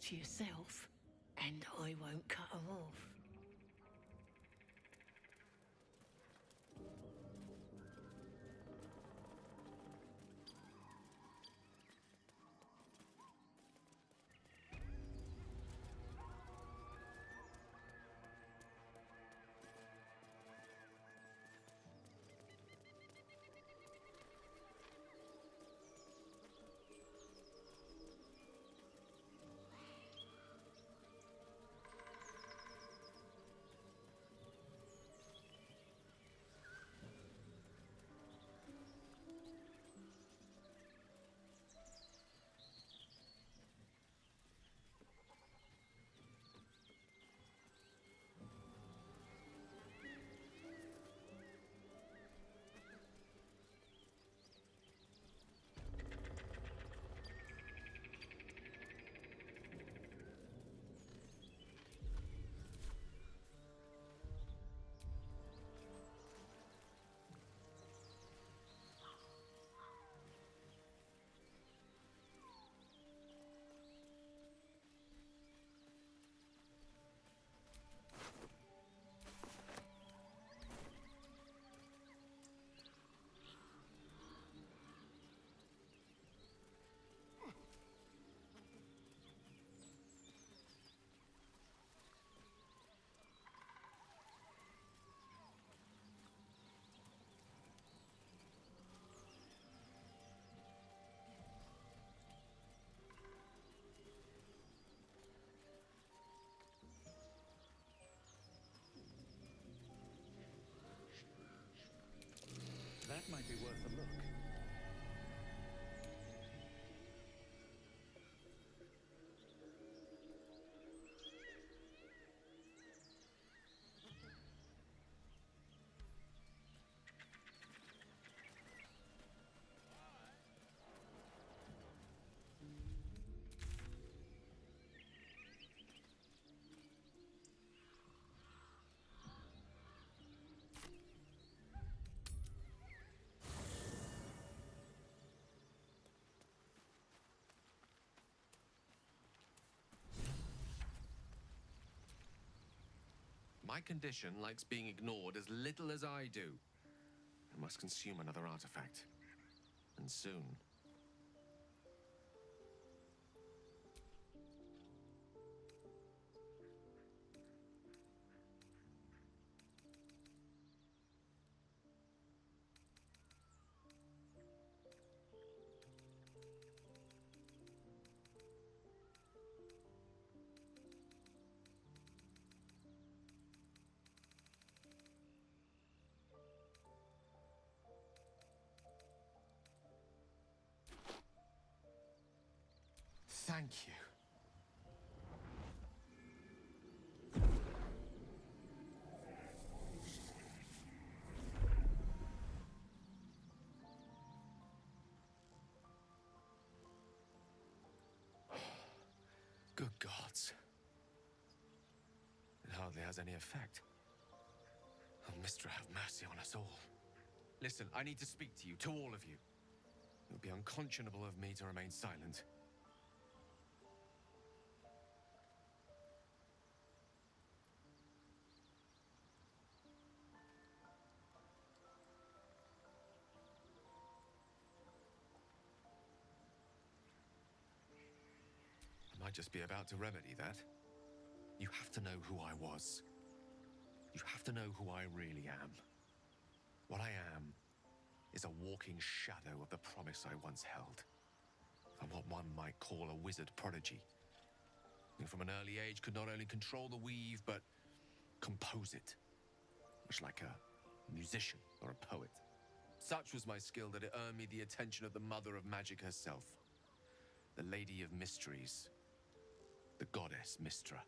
to yourself, and I won't cut them off. That might be worth a look. My condition likes being ignored as little as I do. I must consume another artifact. And soon. Thank you. Good gods. It hardly has any effect. Oh, Mystra, have mercy on us all. Listen, I need to speak to you, to all of you. It would be unconscionable of me to remain silent. I might just be about to remedy that. You have to know who I was. You have to know who I really am. What I am is a walking shadow of the promise I once held. I'm what one might call a wizard prodigy, who from an early age could not only control the weave, but compose it, much like a musician or a poet. Such was my skill that it earned me the attention of the mother of magic herself, the Lady of Mysteries, the goddess Mystra.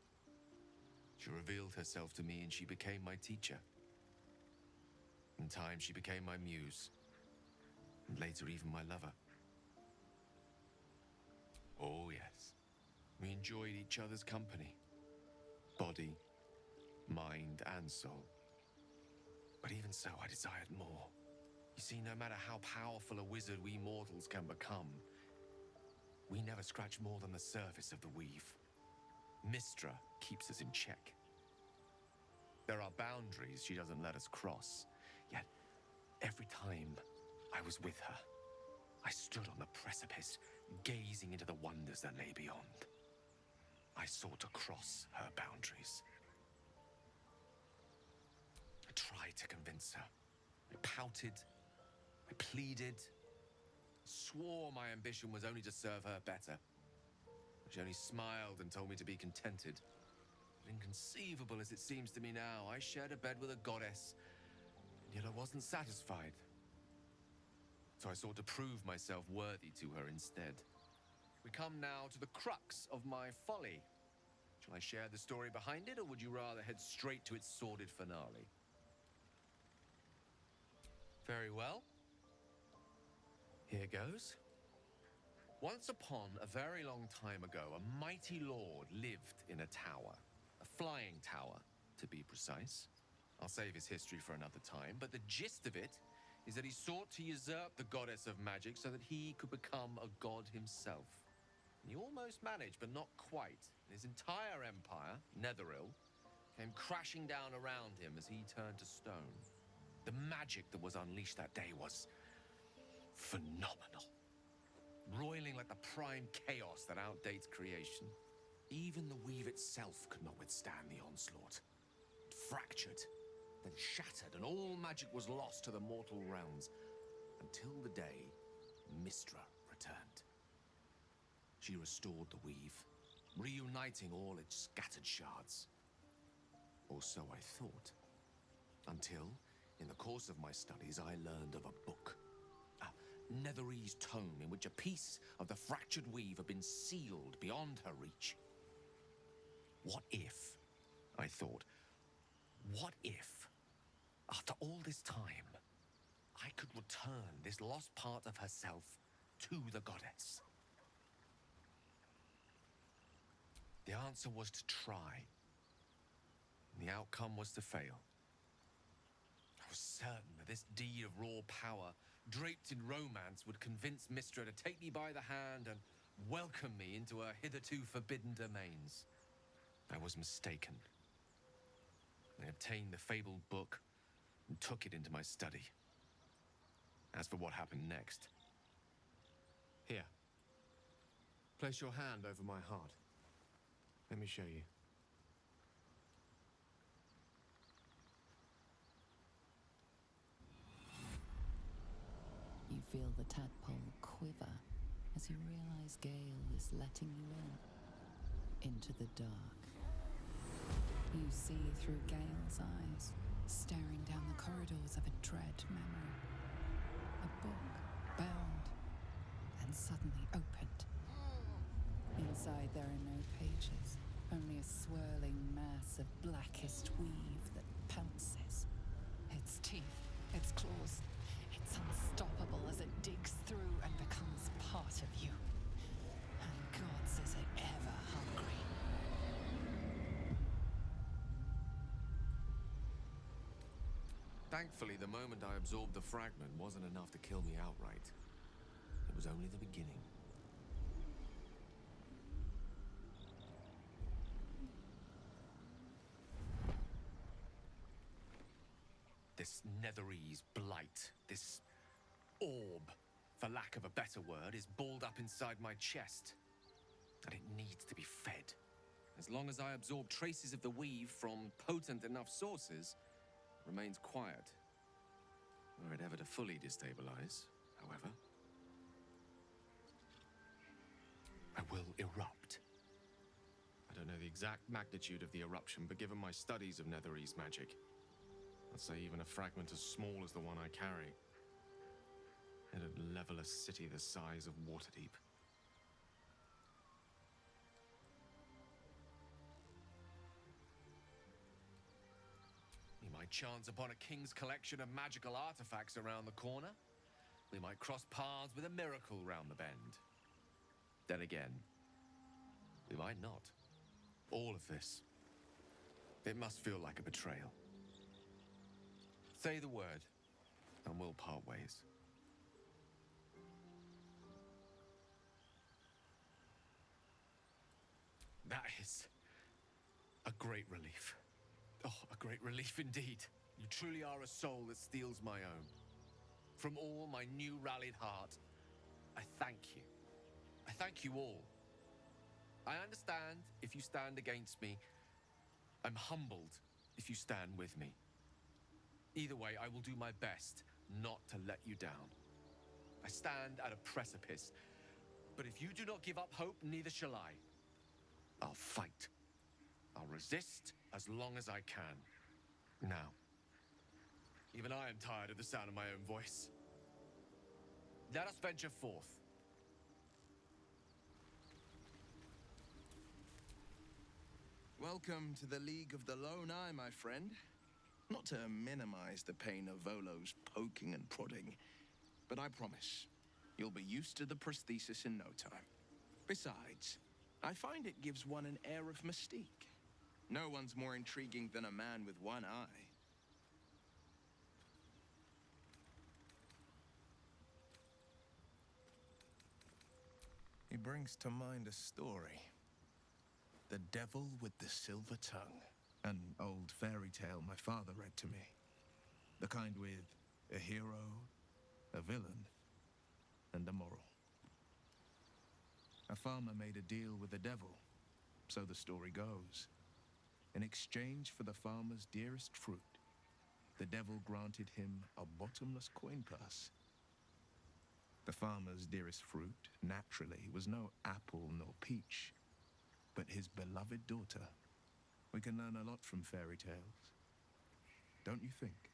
She revealed herself to me and she became my teacher. In time, she became my muse, and later even my lover. Oh yes, we enjoyed each other's company, body, mind, and soul. But even so, I desired more. You see, no matter how powerful a wizard we mortals can become, we never scratch more than the surface of the weave. Mystra keeps us in check. There are boundaries she doesn't let us cross, yet every time I was with her, I stood on the precipice, gazing into the wonders that lay beyond. I sought to cross her boundaries. I tried to convince her. I pouted, I pleaded, swore my ambition was only to serve her better. She only smiled and told me to be contented. But inconceivable as it seems to me now, I shared a bed with a goddess, and yet I wasn't satisfied. So I sought to prove myself worthy to her instead. We come now to the crux of my folly. Shall I share the story behind it, or would you rather head straight to its sordid finale? Very well. Here goes. Once upon a very long time ago, a mighty lord lived in a tower. A flying tower, to be precise. I'll save his history for another time, but the gist of it is that he sought to usurp the goddess of magic so that he could become a god himself. And he almost managed, but not quite. His entire empire, Netheril, came crashing down around him as he turned to stone. The magic that was unleashed that day was phenomenal. Roiling like the prime chaos that outdates creation. Even the weave itself could not withstand the onslaught. It fractured, then shattered, and all magic was lost to the mortal realms, until the day Mystra returned. She restored the weave, reuniting all its scattered shards. Or so I thought. Until, in the course of my studies, I learned of a book. Netherese tome in which a piece of the fractured weave had been sealed beyond her reach. What if, I thought, what if, after all this time, I could return this lost part of herself to the goddess? The answer was to try. And the outcome was to fail. I was certain that this deed of raw power, draped in romance, would convince Mystra to take me by the hand and welcome me into her hitherto forbidden domains. I was mistaken. I obtained the fabled book and took it into my study. As for what happened next... Here. Place your hand over my heart. Let me show you. You feel the tadpole quiver as you realize Gale is letting you into the dark. You see through Gale's eyes, staring down the corridors of a dread memory. A book, bound, and suddenly opened. Inside there are no pages, only a swirling mass of blackest weave that pounces. Its teeth, its claws, it's unstoppable as it digs through and becomes part of you. And gods, is it ever hungry. Thankfully, the moment I absorbed the fragment wasn't enough to kill me outright. It was only the beginning. This Netherese blight, this orb, for lack of a better word, is balled up inside my chest. And it needs to be fed. As long as I absorb traces of the weave from potent enough sources, it remains quiet. Were it ever to fully destabilize, however, I will erupt. I don't know the exact magnitude of the eruption, but given my studies of Netherese magic, I'd say even a fragment as small as the one I carry, it'd level a city the size of Waterdeep. We might chance upon a king's collection of magical artifacts around the corner. We might cross paths with a miracle round the bend. Then again, we might not. All of this, it must feel like a betrayal. Say the word, and we'll part ways. That is great relief. Oh, a great relief indeed. You truly are a soul that steals my own. From all my new rallied heart, I thank you. I thank you all. I understand if you stand against me. I'm humbled if you stand with me. Either way, I will do my best not to let you down. I stand at a precipice, but if you do not give up hope, neither shall I. I'll fight. I'll resist as long as I can. Now, even I am tired of the sound of my own voice. Let us venture forth. Welcome to the League of the Lone Eye, my friend. Not to minimize the pain of Volo's poking and prodding, but I promise, you'll be used to the prosthesis in no time. Besides, I find it gives one an air of mystique. No one's more intriguing than a man with one eye. He brings to mind a story. The Devil with the Silver Tongue. An old fairy tale my father read to me. The kind with a hero, a villain, and a moral. A farmer made a deal with the devil, so the story goes. In exchange for the farmer's dearest fruit, the devil granted him a bottomless coin purse. The farmer's dearest fruit, naturally, was no apple nor peach, but his beloved daughter. We can learn a lot from fairy tales, don't you think?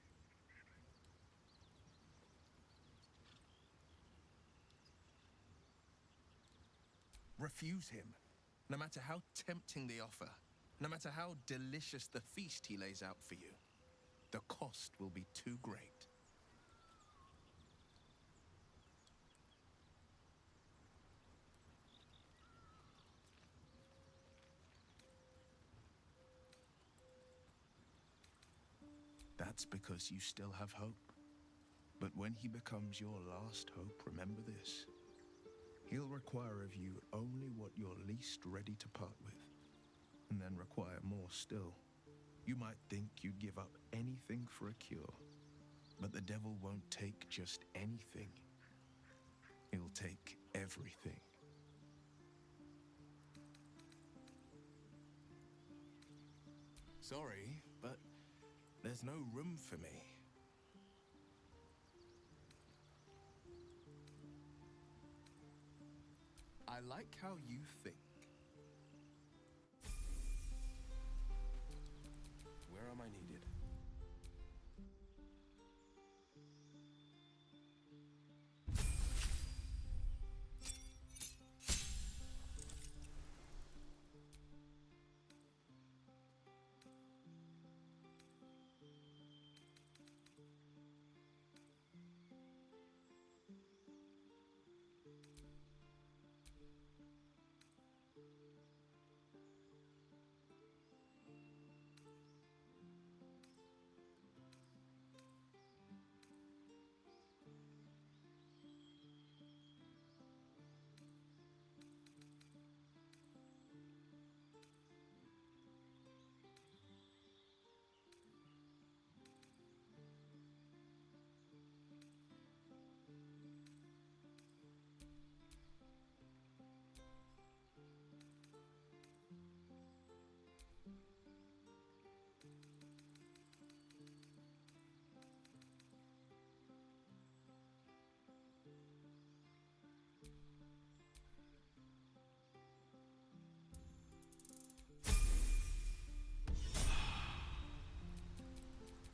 Refuse him, no matter how tempting the offer, no matter how delicious the feast he lays out for you. The cost will be too great. That's because you still have hope. But when he becomes your last hope, remember this. He'll require of you only what you're least ready to part with, and then require more still. You might think you'd give up anything for a cure, but the devil won't take just anything. He'll take everything. Sorry, but there's no room for me. I like how you think. Where am I needed?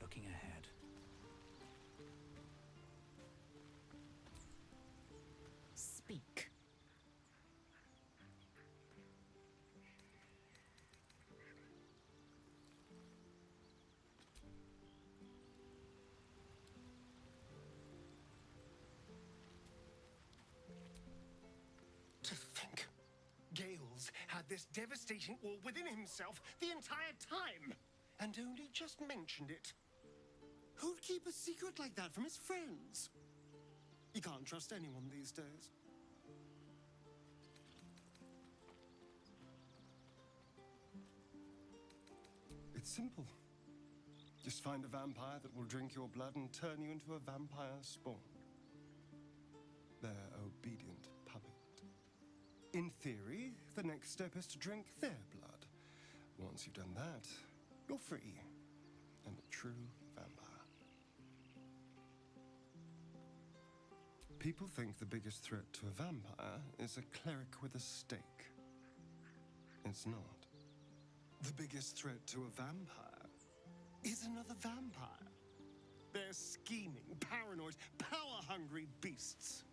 Looking ahead. Speak. To think, Gales had this devastating war within himself the entire time, and only just mentioned it. Who'd keep a secret like that from his friends? You can't trust anyone these days. It's simple. Just find a vampire that will drink your blood and turn you into a vampire spawn. Their obedient puppet. In theory, the next step is to drink their blood. Once you've done that, you're free and a true vampire. People think the biggest threat to a vampire is a cleric with a stake. It's not. The biggest threat to a vampire is another vampire. They're scheming, paranoid, power-hungry beasts.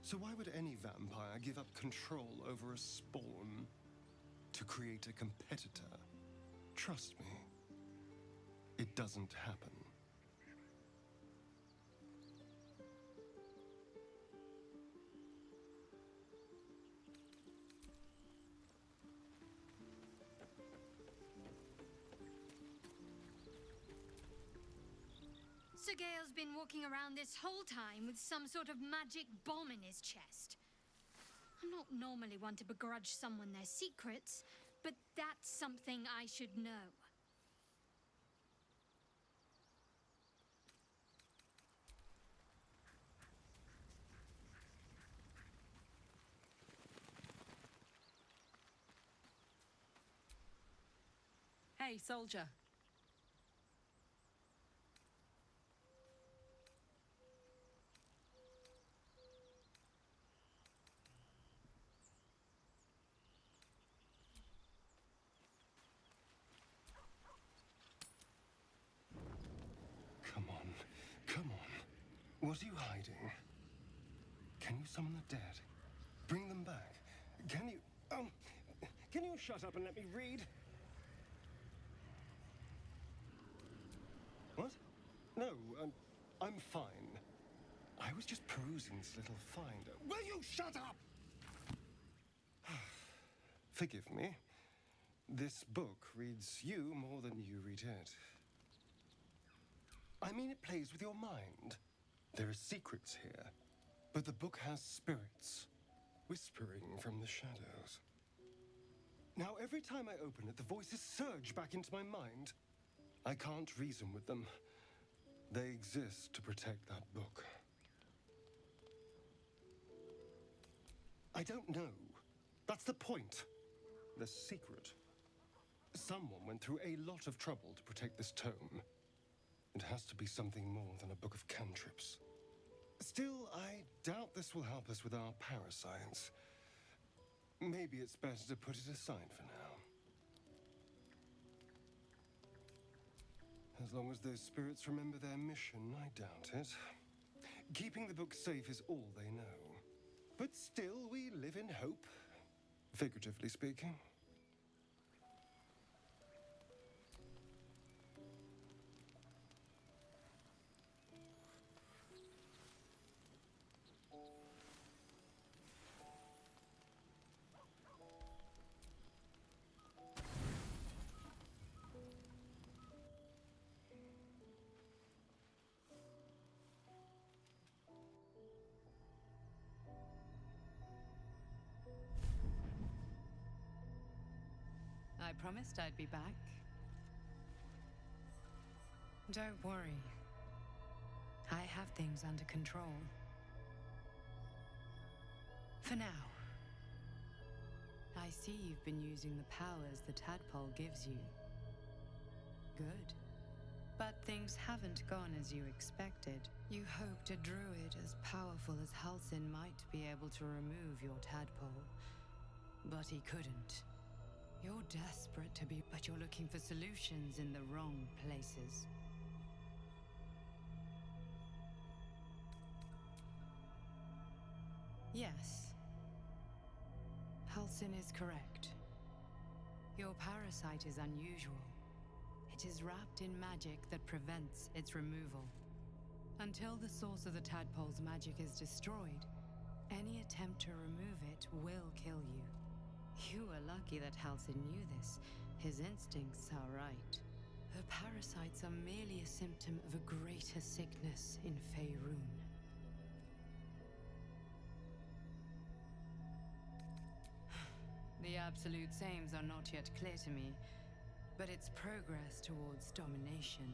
So why would any vampire give up control over a spawn to create a competitor? Trust me, it doesn't happen. So Gale's been walking around this whole time with some sort of magic bomb in his chest. I'm not normally one to begrudge someone their secrets, but that's something I should know. Hey, soldier. Come on, come on. What are you hiding? Can you summon the dead? Bring them back. Can you... can you shut up and let me read? What? No, I'm fine. I was just perusing this little find. Will you shut up? Forgive me. This book reads you more than you read it. I mean, it plays with your mind. There are secrets here, but the book has spirits, whispering from the shadows. Now, every time I open it, the voices surge back into my mind. I can't reason with them. They exist to protect that book. I don't know. That's the point. The secret. Someone went through a lot of trouble to protect this tome. It has to be something more than a book of cantrips. Still, I doubt this will help us with our parascience. Maybe it's better to put it aside for now. As long as those spirits remember their mission, I doubt it. Keeping the book safe is all they know. But still, we live in hope, figuratively speaking. I promised I'd be back. Don't worry. I have things under control. For now. I see you've been using the powers the tadpole gives you. Good. But things haven't gone as you expected. You hoped a druid as powerful as Halsin might be able to remove your tadpole. But he couldn't. You're desperate to be, but you're looking for solutions in the wrong places. Yes. Halsin is correct. Your parasite is unusual. It is wrapped in magic that prevents its removal. Until the source of the tadpole's magic is destroyed, any attempt to remove it will kill you. You were lucky that Halsin knew this. His instincts are right. The parasites are merely a symptom of a greater sickness in Faerun. The absolute sames are not yet clear to me, but its progress towards domination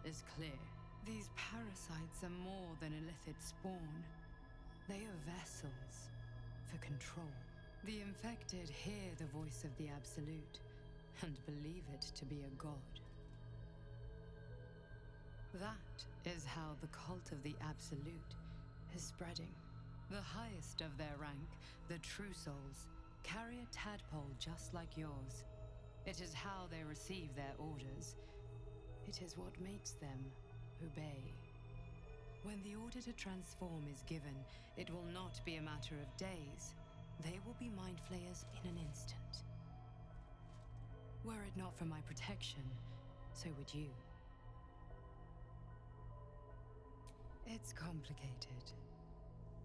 is clear. These parasites are more than illithid spawn. They are vessels for control. The infected hear the voice of the Absolute and believe it to be a god. That is how the cult of the Absolute is spreading. The highest of their rank, the True Souls, carry a tadpole just like yours. It is how they receive their orders. It is what makes them obey. When the order to transform is given, it will not be a matter of days. They will be mind flayers in an instant. Were it not for my protection, so would you. It's complicated,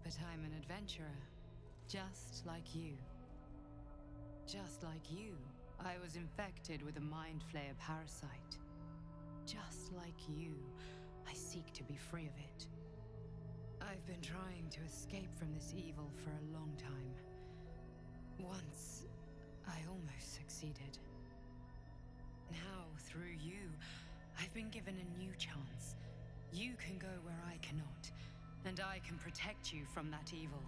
but I'm an adventurer, just like you. Just like you, I was infected with a mind flayer parasite. Just like you, I seek to be free of it. I've been trying to escape from this evil for a long time. Once, I almost succeeded. Now, through you, I've been given a new chance. You can go where I cannot, and I can protect you from that evil.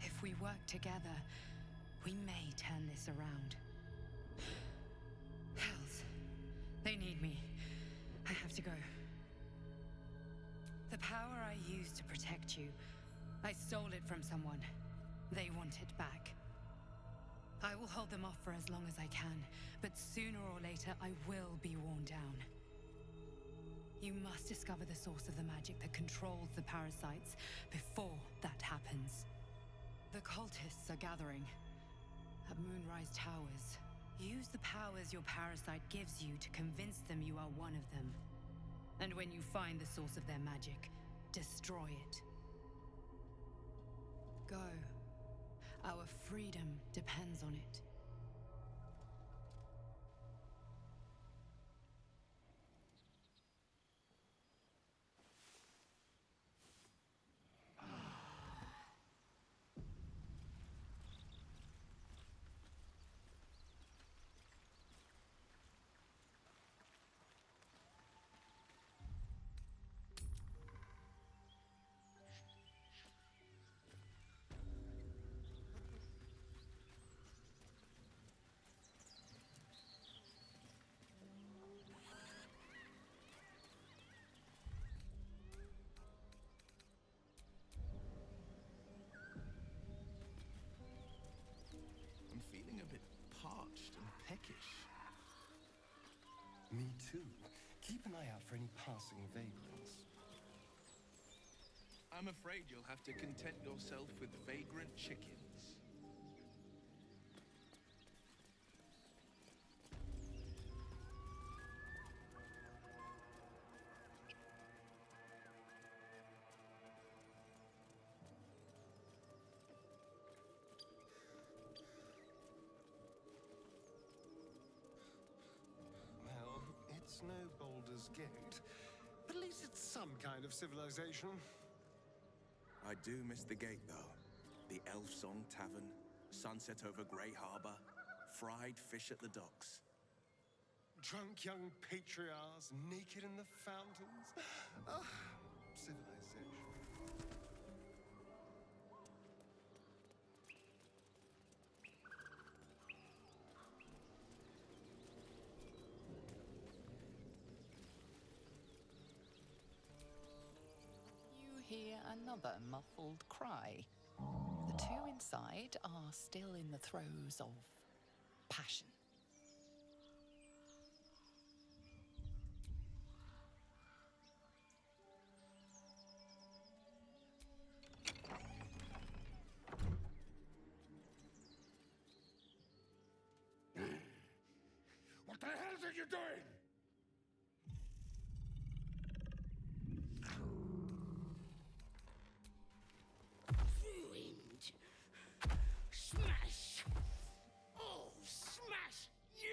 If we work together, we may turn this around. Hells, they need me. I have to go. The power I used to protect you, I stole it from someone. They want it back. I will hold them off for as long as I can, but sooner or later I will be worn down. You must discover the source of the magic that controls the parasites before that happens. The cultists are gathering at Moonrise Towers. Use the powers your parasite gives you to convince them you are one of them. And when you find the source of their magic, destroy it. Go. Our freedom depends on it. I'm feeling a bit parched and peckish. Me too. Keep an eye out for any passing vagrants. I'm afraid you'll have to content yourself with vagrant chickens. Well, it's no Baldur's Gate, but at least it's some kind of civilization. I do miss the gate, though. The Elf Song Tavern, sunset over Grey Harbor, fried fish at the docks. Drunk young patriarchs, naked in the fountains. Ah, civilization. You hear another muffled cry. The two inside are still in the throes of passion. What the hell are you doing? Ruined. Smash. Oh, smash you!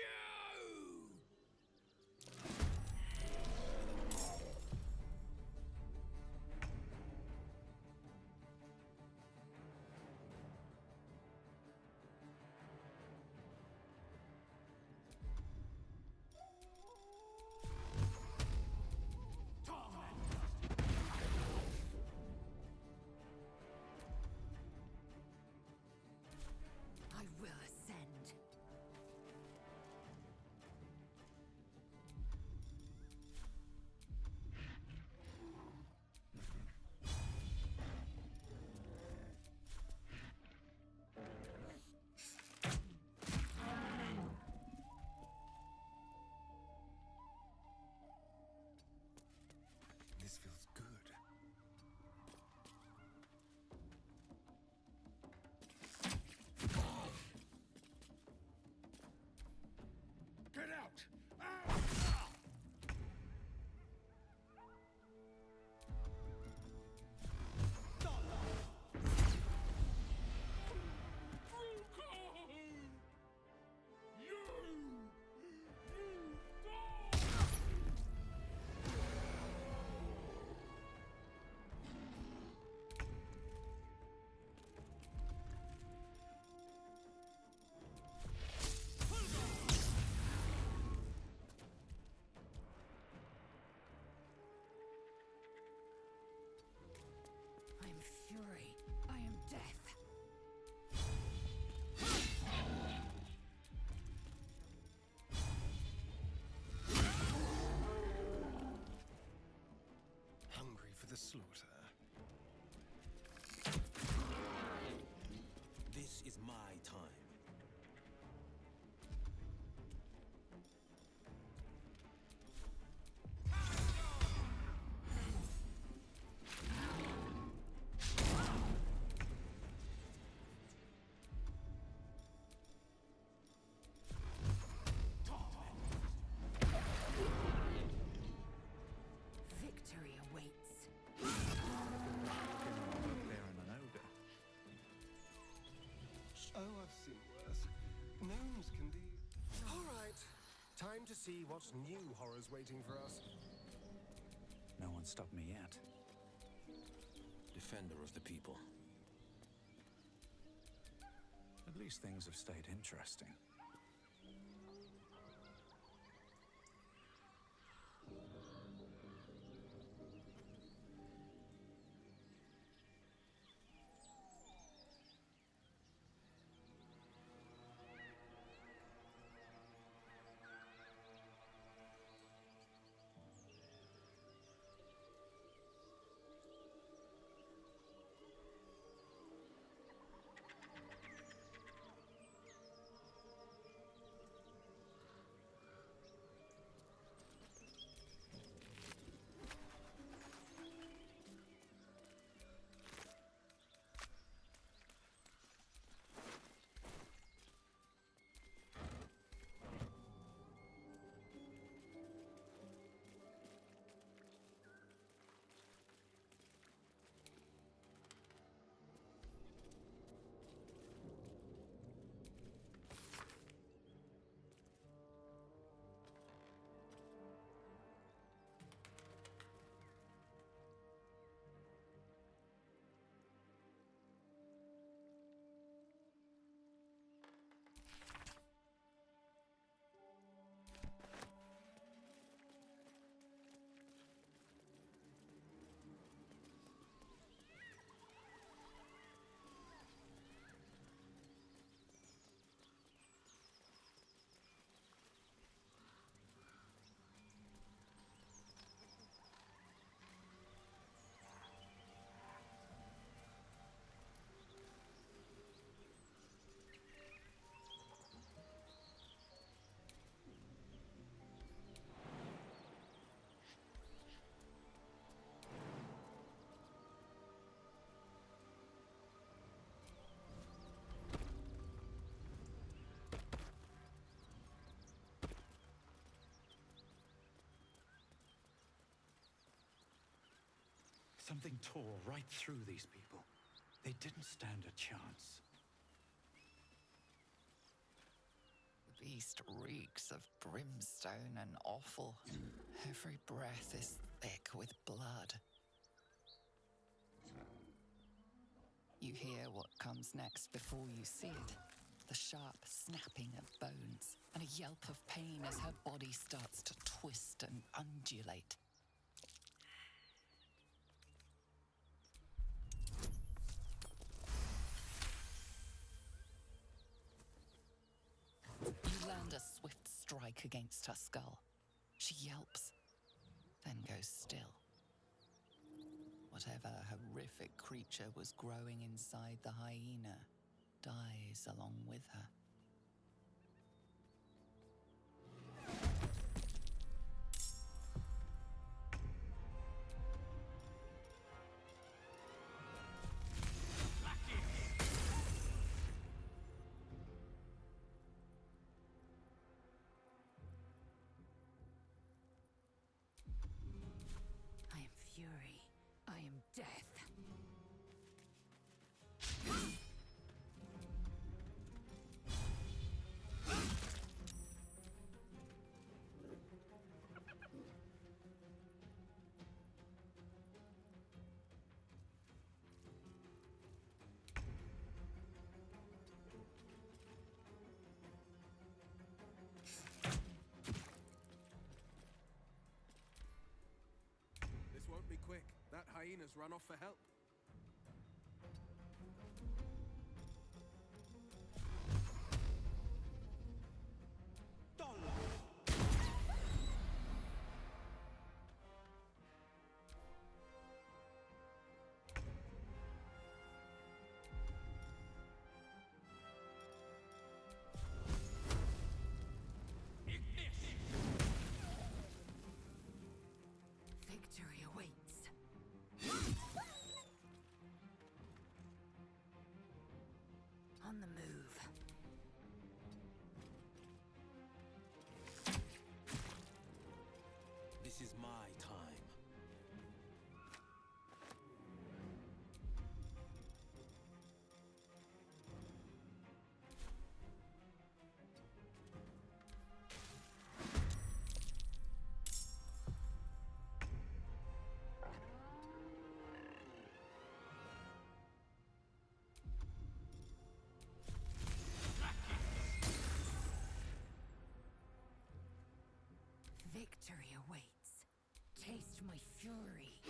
fury. I am death. Hungry for the slaughter. This is my time. Victory awaits. Baron and ogre. Oh, I've seen worse. Gnomes can be... All right. Time to see what new horrors waiting for us. No one stopped me yet. Defender of the people. At least things have stayed interesting. Something tore right through these people. They didn't stand a chance. The beast reeks of brimstone and offal. Every breath is thick with blood. You hear what comes next before you see it. The sharp snapping of bones and a yelp of pain as her body starts to twist and undulate. You land a swift strike against her skull. She yelps, then goes still. Whatever horrific creature was growing inside the hyena dies along with her. I am fury. I am death. This won't be quick. That hyena's run off for help. on the move. This is my time. Victory awaits. Taste my fury.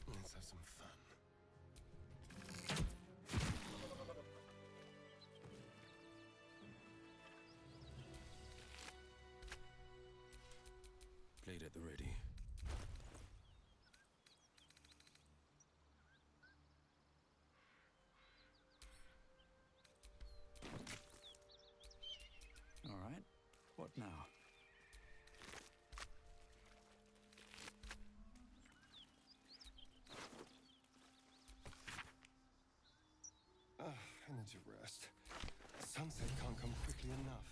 Let's have some fun. Blade at the ready. All right. What now? Energy rest. Sunset can't come quickly enough.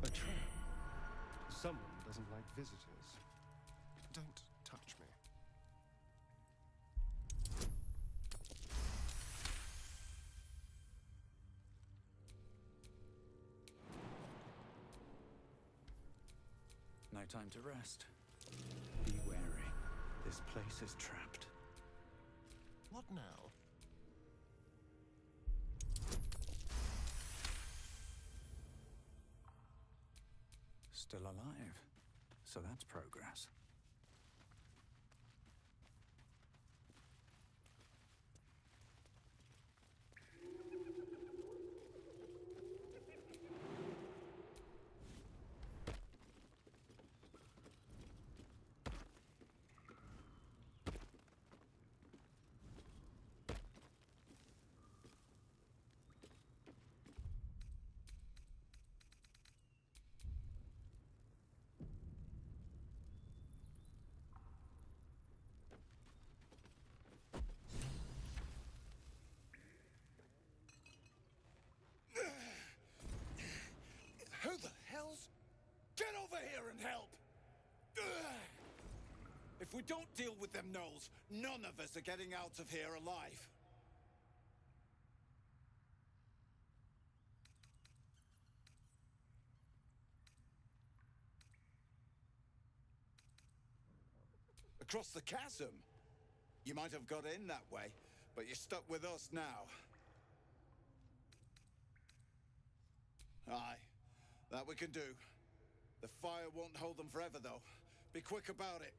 A trap. Someone doesn't like visitors. Don't touch me. high time to rest. Be wary. This place is trapped. What now? Still alive. So that's progress. Who the hell's... Get over here and help! If we don't deal with them gnolls, none of us are getting out of here alive. Across the chasm? You might have got in that way, but you're stuck with us now. Aye, that we can do. The fire won't hold them forever, though. Be quick about it.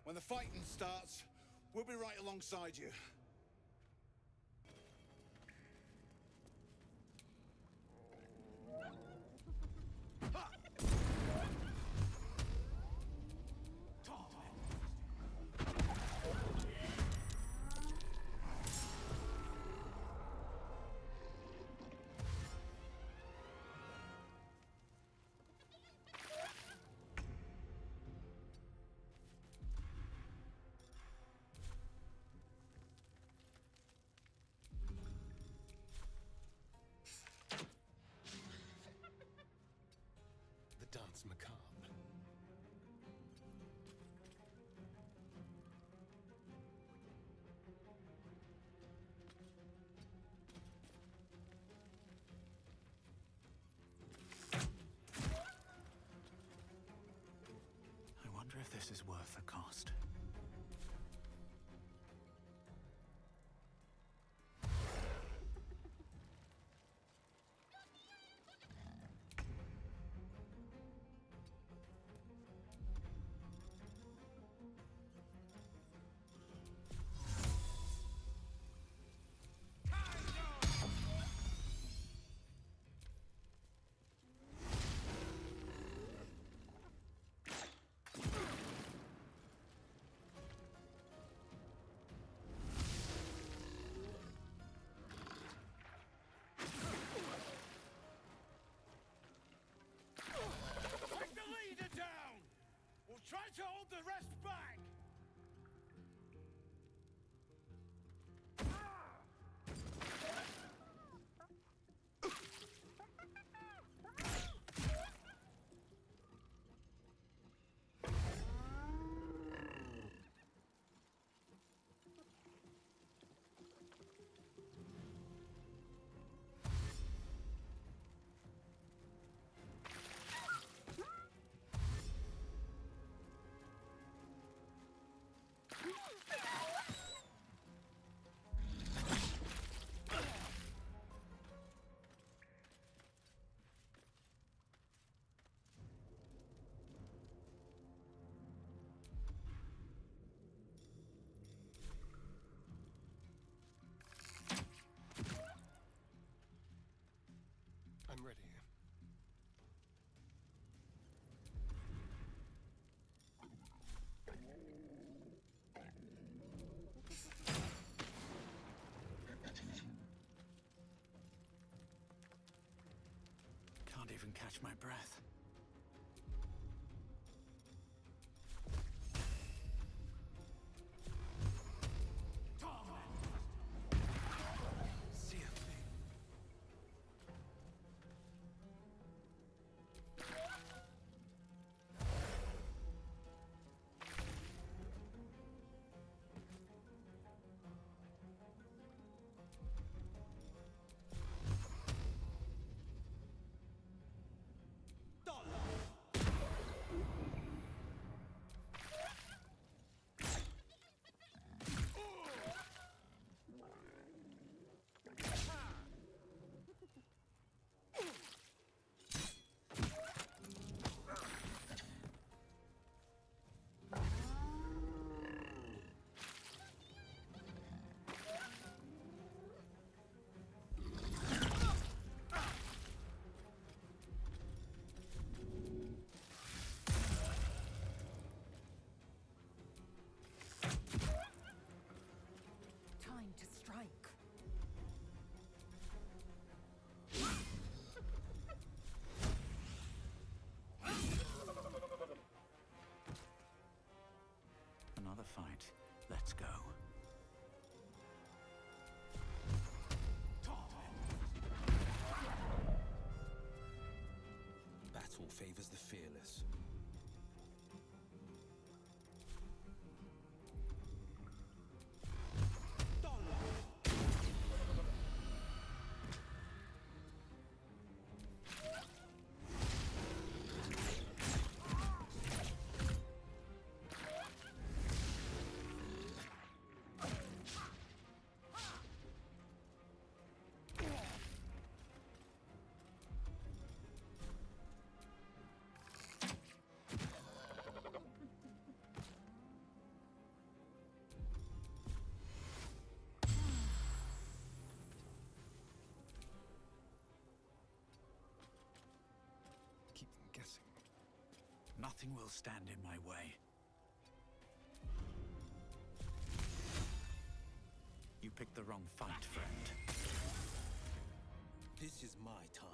When the fighting starts, we'll be right alongside you. The dance macabre. I wonder if this is worth the cost. Take the leader down! We'll try to hold the rest back! I'm ready. Can't even catch my breath. See a thing. The favors the fearless. Keep them guessing. Nothing will stand in my way. You picked the wrong fight, friend. This is my time.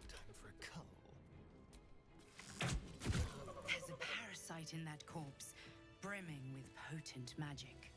Time for a cull. There's a parasite in that corpse, brimming with potent magic.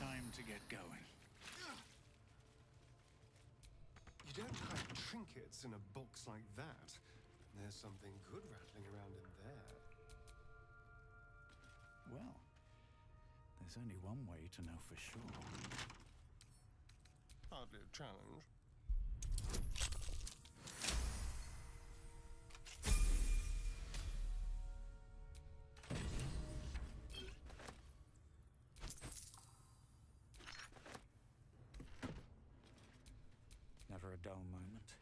Time to get going. You don't hide trinkets in a box like that. There's something good rattling around in there. Well, there's only one way to know for sure. Hardly a challenge. Never a dull moment.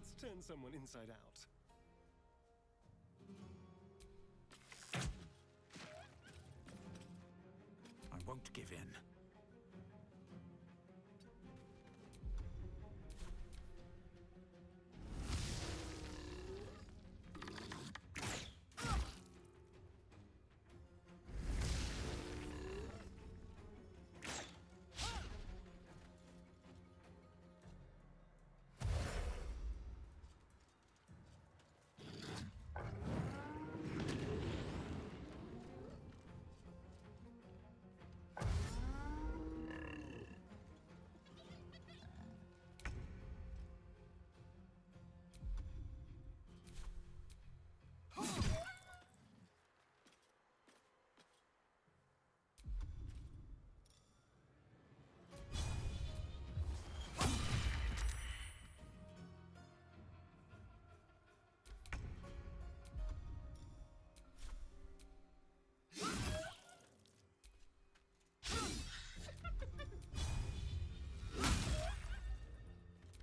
Let's turn someone inside out. I won't give in.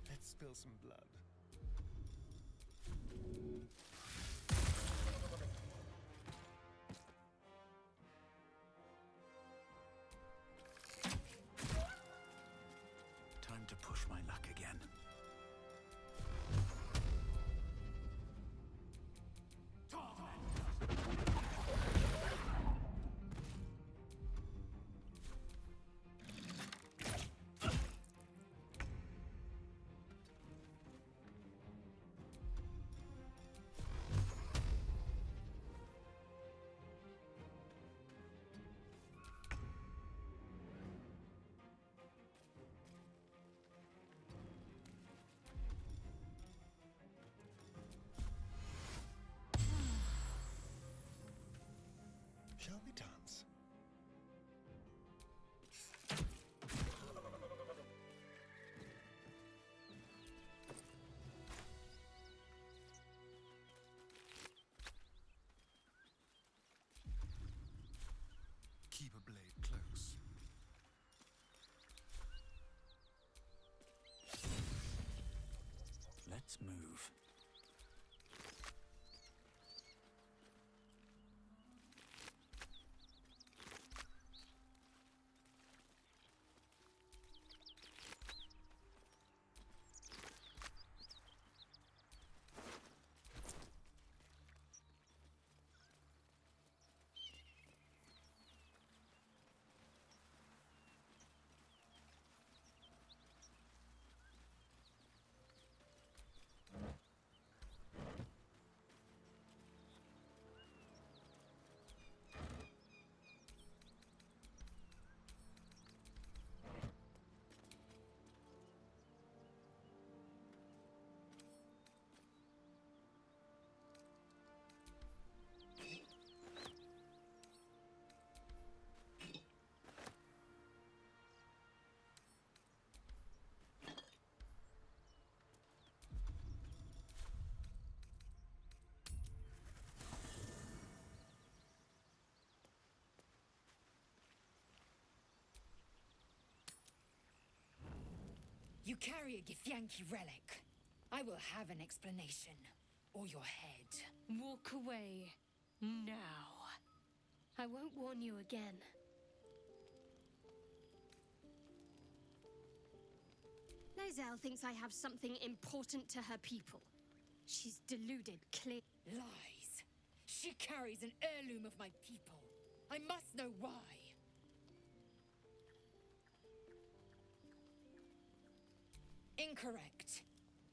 Let's spill some blood. Time to push my luck again. Shall we dance? Keep a blade close. Let's move. You carry a Githyanki relic. I will have an explanation. Or your head. Walk away. Now. I won't warn you again. Lae'zel thinks I have something important to her people. She's deluded, clear. Lies. She carries an heirloom of my people. I must know why. Incorrect.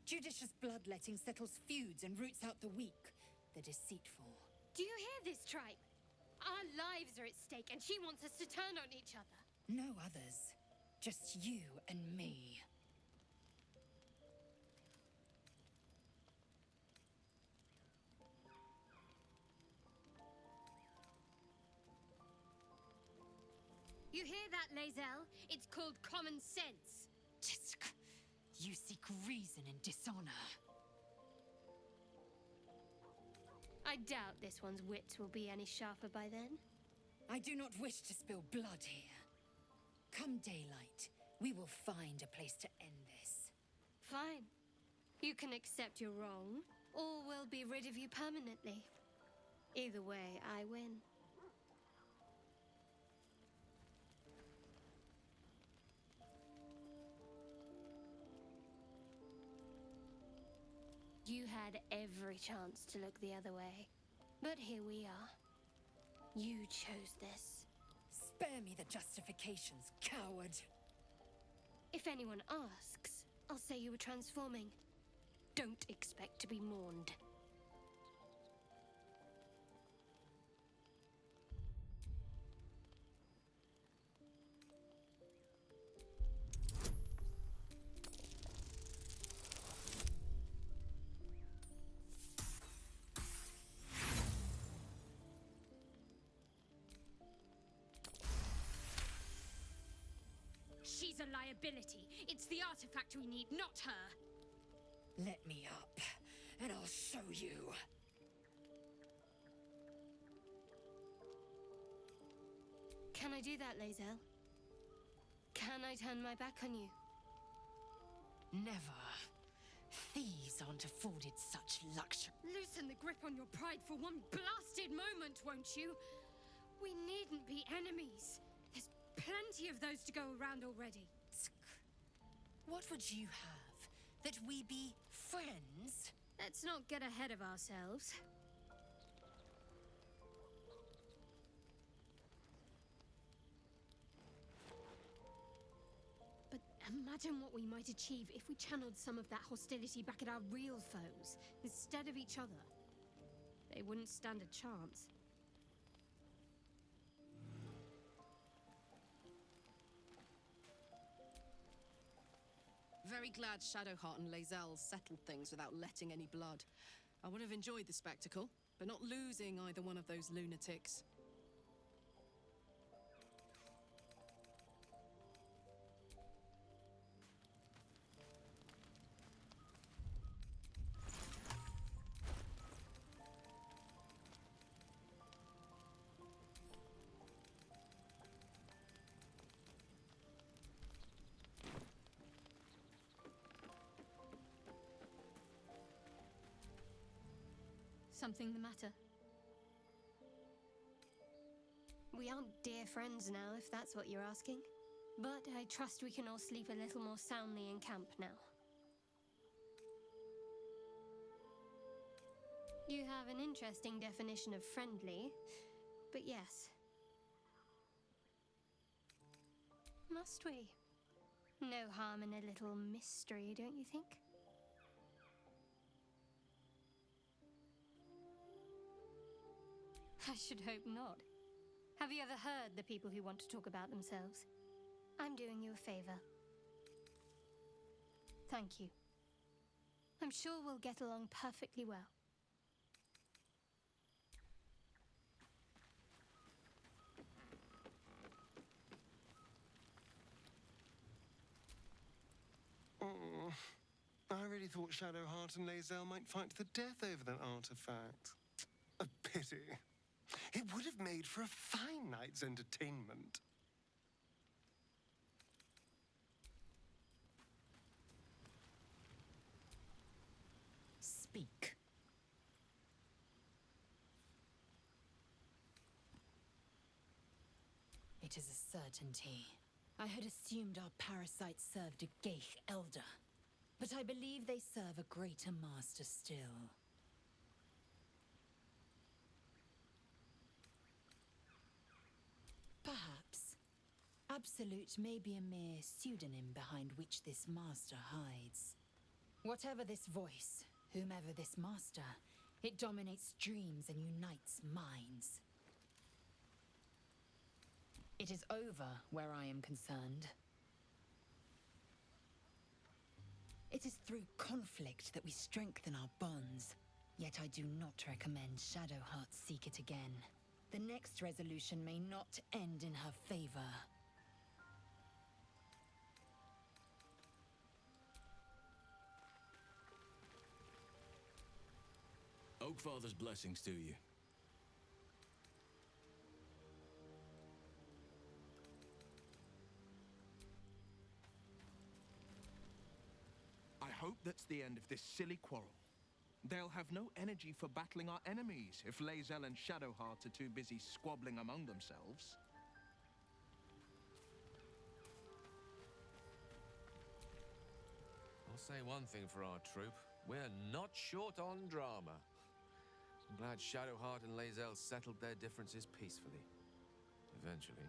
Judicious bloodletting settles feuds and roots out the weak, the deceitful. Do you hear this, tribe? Our lives are at stake, and she wants us to turn on each other. No others. Just you and me. You hear that, Lae'zel? It's called common sense. Tisk. You seek reason in dishonor. I doubt this one's wits will be any sharper by then. I do not wish to spill blood here. Come daylight, we will find a place to end this. Fine. You can accept you're wrong, or we'll be rid of you permanently. Either way, I win. You had every chance to look the other way. But here we are. You chose this. Spare me the justifications, coward. If anyone asks, I'll say you were transforming. Don't expect to be mourned. She's a liability. It's the artifact we need, not her. Let me up, and I'll show you. Can I do that, Lae'zel? Can I turn my back on you? Never. Thieves aren't afforded such luxury. Loosen the grip on your pride for one blasted moment, won't you? We needn't be enemies. There's plenty of those to go around already. What would you have? That we be friends? Let's not get ahead of ourselves. But imagine what we might achieve if we channeled some of that hostility back at our real foes, instead of each other. They wouldn't stand a chance. Very glad Shadowheart and Lae'zel settled things without letting any blood. I would have enjoyed the spectacle, but not losing either one of those lunatics. Something the matter? We aren't dear friends now, if that's what you're asking. But I trust we can all sleep a little more soundly in camp now. You have an interesting definition of friendly, but yes. Must we? No harm in a little mystery, don't you think? I should hope not. Have you ever heard the people who want to talk about themselves? I'm doing you a favor. Thank you. I'm sure we'll get along perfectly well. Oh, I really thought Shadowheart and Lae'zel might fight to the death over that artifact. A pity. It would have made for a fine night's entertainment. Speak. It is a certainty. I had assumed our parasites served a Geich elder, but I believe they serve a greater master still. Perhaps. Absolute may be a mere pseudonym behind which this master hides. Whatever this voice, whomever this master, it dominates dreams and unites minds. It is over where I am concerned. It is through conflict that we strengthen our bonds. Yet I do not recommend Shadowheart seek it again. The next resolution may not end in her favor. Oakfather's blessings to you. I hope that's the end of this silly quarrel. They'll have no energy for battling our enemies if Lae'zel and Shadowheart are too busy squabbling among themselves. I'll say one thing for our troop. We're not short on drama. I'm glad Shadowheart and Lae'zel settled their differences peacefully. Eventually.